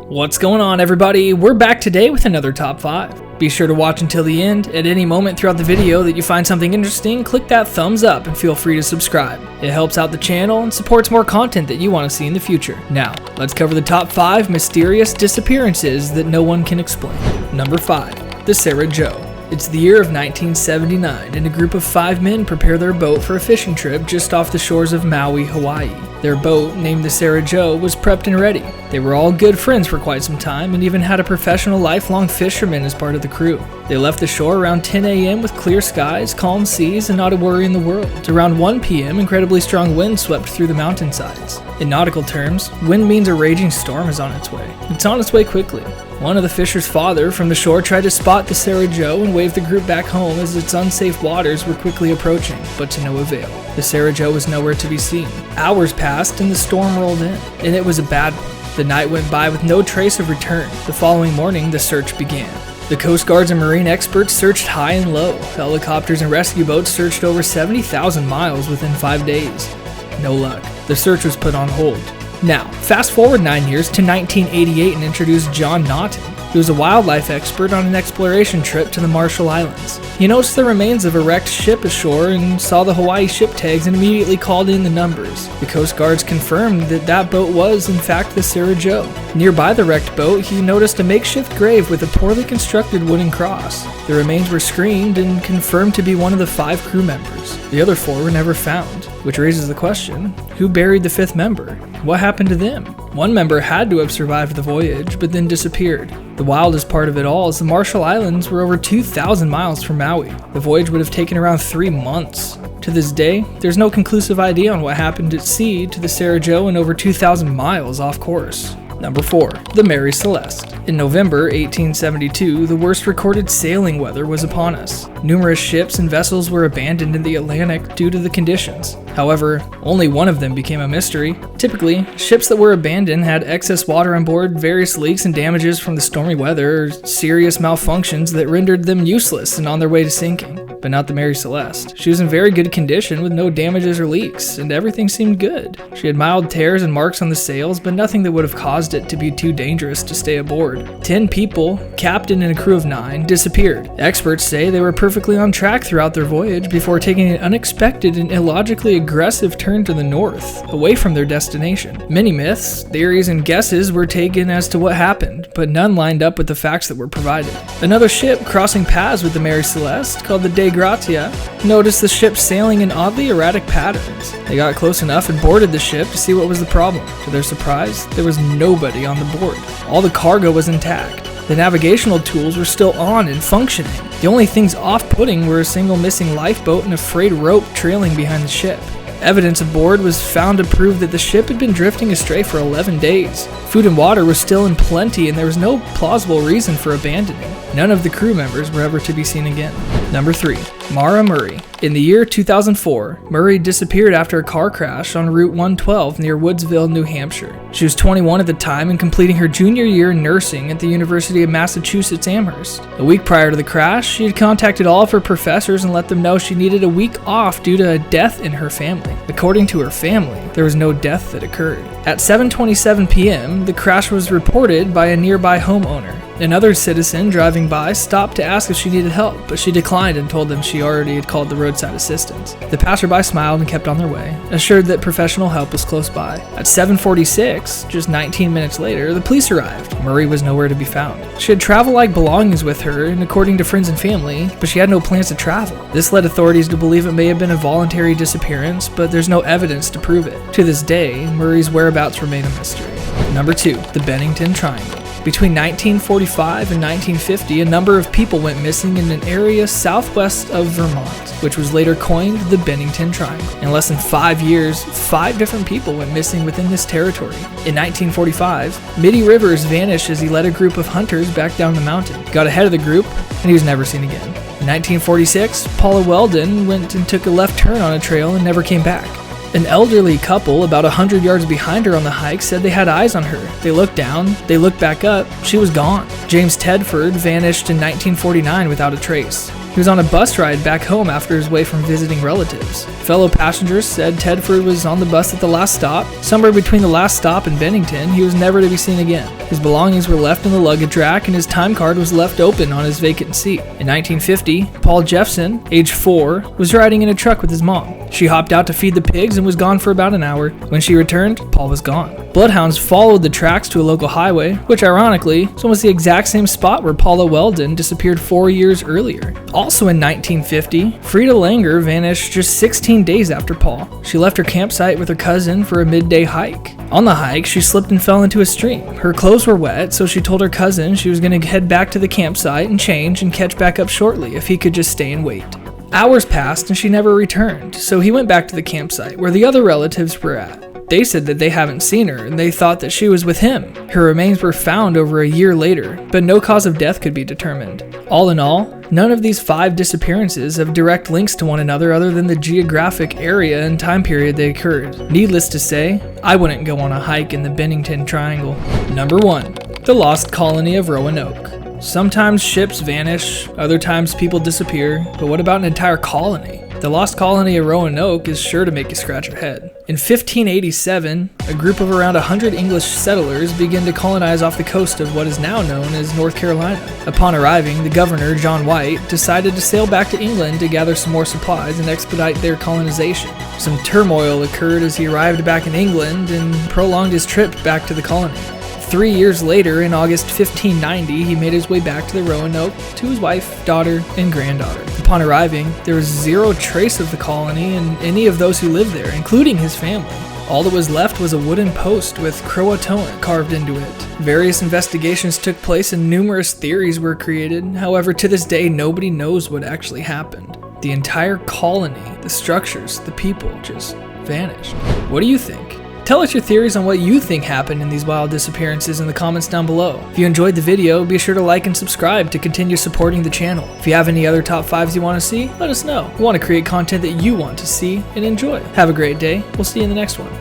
What's going on, everybody? We're back today with another top 5. Be sure to watch until the end. At any moment throughout the video that you find something interesting, click that thumbs up and feel free to subscribe. It helps out the channel and supports more content that you want to see in the future. Now, let's cover the top 5 mysterious disappearances that no one can explain. Number 5. The Sarah Joe. It's the year of 1979, and a group of 5 men prepare their boat for a fishing trip just off the shores of Maui, Hawaii. Their boat, named the Sarah Joe, was prepped and ready. They were all good friends for quite some time and even had a professional lifelong fisherman as part of the crew. They left the shore around 10 a.m. with clear skies, calm seas, and not a worry in the world. Around 1 p.m., incredibly strong wind swept through the mountainsides. In nautical terms, wind means a raging storm is on its way. It's on its way quickly. One of the fisher's father from the shore tried to spot the Sarah Joe and wave the group back home as its unsafe waters were quickly approaching, but to no avail. The Sarah Joe was nowhere to be seen. Hours passed and the storm rolled in, and it was a bad one. The night went by with no trace of return. The following morning, the search began. The Coast Guards and marine experts searched high and low. Helicopters and rescue boats searched over 70,000 miles within 5 days. No luck. The search was put on hold. Now, fast forward 9 years to 1988 and introduce John Naughton. He was a wildlife expert on an exploration trip to the Marshall Islands. He noticed the remains of a wrecked ship ashore and saw the Hawaii ship tags and immediately called in the numbers. The Coast Guards confirmed that that boat was, in fact, the Sarah Joe. Nearby the wrecked boat, he noticed a makeshift grave with a poorly constructed wooden cross. The remains were screened and confirmed to be one of the 5 crew members. The other 4 were never found, which raises the question, who buried the 5th member? What happened to them? One member had to have survived the voyage, but then disappeared. The wildest part of it all is the Marshall Islands were over 2,000 miles from Maui. The voyage would have taken around 3 months. To this day, there's no conclusive idea on what happened at sea to the Sarah Joe and over 2,000 miles off course. Number 4. The Mary Celeste. In November 1872, the worst recorded sailing weather was upon us. Numerous ships and vessels were abandoned in the Atlantic due to the conditions. However, only one of them became a mystery. Typically, ships that were abandoned had excess water on board, various leaks and damages from the stormy weather, or serious malfunctions that rendered them useless and on their way to sinking. But not the Mary Celeste. She was in very good condition with no damages or leaks, and everything seemed good. She had mild tears and marks on the sails, but nothing that would have caused it to be too dangerous to stay aboard. 10 people, captain and a crew of 9, disappeared. Experts say they were perfectly on track throughout their voyage before taking an unexpected and illogically aggressive turn to the north, away from their destination. Many myths, theories, and guesses were taken as to what happened, but none lined up with the facts that were provided. Another ship crossing paths with the Mary Celeste, called the Dei Gratia, noticed the ship sailing in oddly erratic patterns. They got close enough and boarded the ship to see what was the problem. To their surprise, there was nobody on the board. All the cargo was intact. The navigational tools were still on and functioning. The only things off-putting were a single missing lifeboat and a frayed rope trailing behind the ship. Evidence aboard was found to prove that the ship had been drifting astray for 11 days. Food and water were still in plenty and there was no plausible reason for abandoning. None of the crew members were ever to be seen again. Number 3. Maura Marie. In the year 2004, Marie disappeared after a car crash on Route 112 near Woodsville, New Hampshire. She was 21 at the time and completing her junior year in nursing at the University of Massachusetts Amherst. A week prior to the crash, she had contacted all of her professors and let them know she needed a week off due to a death in her family. According to her family, there was no death that occurred. At 7:27 p.m., the crash was reported by a nearby homeowner. Another citizen driving by stopped to ask if she needed help, but she declined and told them she already had called the roadside assistance. The passerby smiled and kept on their way, assured that professional help was close by. At 7:46, just 19 minutes later, the police arrived. Marie was nowhere to be found. She had travel-like belongings with her, and according to friends and family, but she had no plans to travel. This led authorities to believe it may have been a voluntary disappearance, but there's no evidence to prove it. To this day, Marie's whereabouts remain a mystery. Number 2. The Bennington Triangle. Between 1945 and 1950, a number of people went missing in an area southwest of Vermont, which was later coined the Bennington Triangle. In less than 5 years, 5 different people went missing within this territory. In 1945, Mitty Rivers vanished as he led a group of hunters back down the mountain. He got ahead of the group, and he was never seen again. In 1946, Paula Weldon went and took a left turn on a trail and never came back. An elderly couple about 100 yards behind her on the hike said they had eyes on her. They looked down, they looked back up, she was gone. James Tedford vanished in 1949 without a trace. He was on a bus ride back home after his way from visiting relatives. Fellow passengers said Tedford was on the bus at the last stop. Somewhere between the last stop and Bennington, he was never to be seen again. His belongings were left in the luggage rack and his time card was left open on his vacant seat. In 1950, Paul Jeffson, age 4, was riding in a truck with his mom. She hopped out to feed the pigs and was gone for about an hour. When she returned, Paul was gone. Bloodhounds followed the tracks to a local highway, which ironically is almost the exact same spot where Paula Weldon disappeared 4 years earlier. Also in 1950, Frida Langer vanished just 16 days after Paul. She left her campsite with her cousin for a midday hike. On the hike, she slipped and fell into a stream. Her clothes were wet, so she told her cousin she was going to head back to the campsite and change and catch back up shortly if he could just stay and wait. Hours passed and she never returned, so he went back to the campsite where the other relatives were at. They said that they haven't seen her and they thought that she was with him. Her remains were found over a year later, but no cause of death could be determined. All in all, none of these 5 disappearances have direct links to one another other than the geographic area and time period they occurred. Needless to say, I wouldn't go on a hike in the Bennington Triangle. Number 1. The Lost Colony of Roanoke. Sometimes ships vanish, other times people disappear, but what about an entire colony? The lost colony of Roanoke is sure to make you scratch your head. In 1587, a group of around 100 English settlers began to colonize off the coast of what is now known as North Carolina. Upon arriving, the governor, John White, decided to sail back to England to gather some more supplies and expedite their colonization. Some turmoil occurred as he arrived back in England and prolonged his trip back to the colony. 3 years later, in August 1590, he made his way back to the Roanoke to his wife, daughter, and granddaughter. Upon arriving, there was zero trace of the colony and any of those who lived there, including his family. All that was left was a wooden post with Croatoan carved into it. Various investigations took place and numerous theories were created. However, to this day, nobody knows what actually happened. The entire colony, the structures, the people just vanished. What do you think? Tell us your theories on what you think happened in these wild disappearances in the comments down below. If you enjoyed the video, be sure to like and subscribe to continue supporting the channel. If you have any other top 5s you want to see, let us know. We want to create content that you want to see and enjoy. Have a great day. We'll see you in the next one.